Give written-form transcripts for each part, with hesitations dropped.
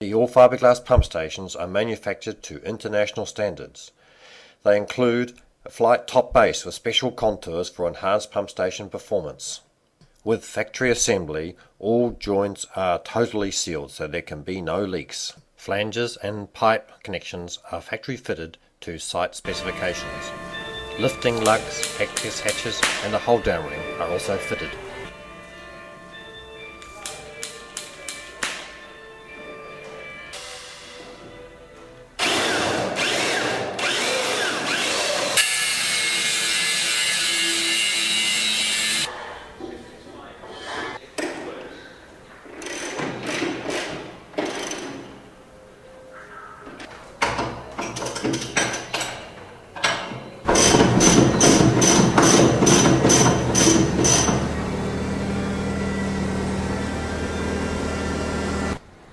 All fiberglass pump stations are manufactured to international standards. They include a flight top base with special contours for enhanced pump station performance. With factory assembly, all joints are totally sealed so there can be no leaks. Flanges and pipe connections are factory fitted to site specifications. Lifting lugs, access hatches and a hold down ring are also fitted.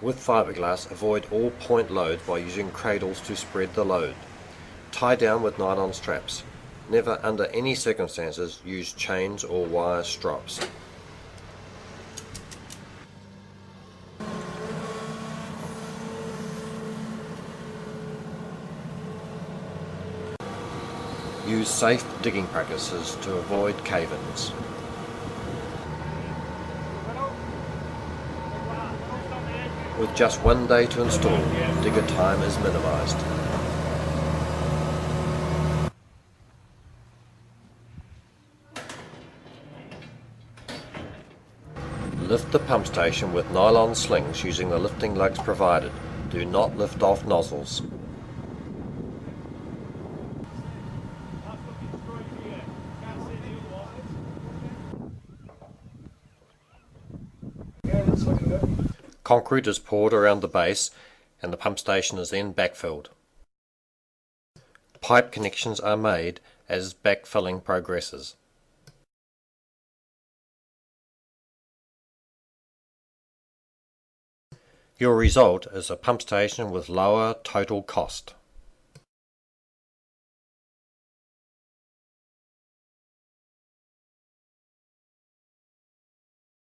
With fiberglass, avoid all point loads by using cradles to spread the load. Tie down with nylon straps. Never under any circumstances use chains or wire strops. Use safe digging practices to avoid cave-ins. With just one day to install, digger time is minimised. Lift the pump station with nylon slings using the lifting lugs provided. Do not lift off nozzles. Concrete is poured around the base and the pump station is then backfilled. Pipe connections are made as backfilling progresses. Your result is a pump station with lower total cost.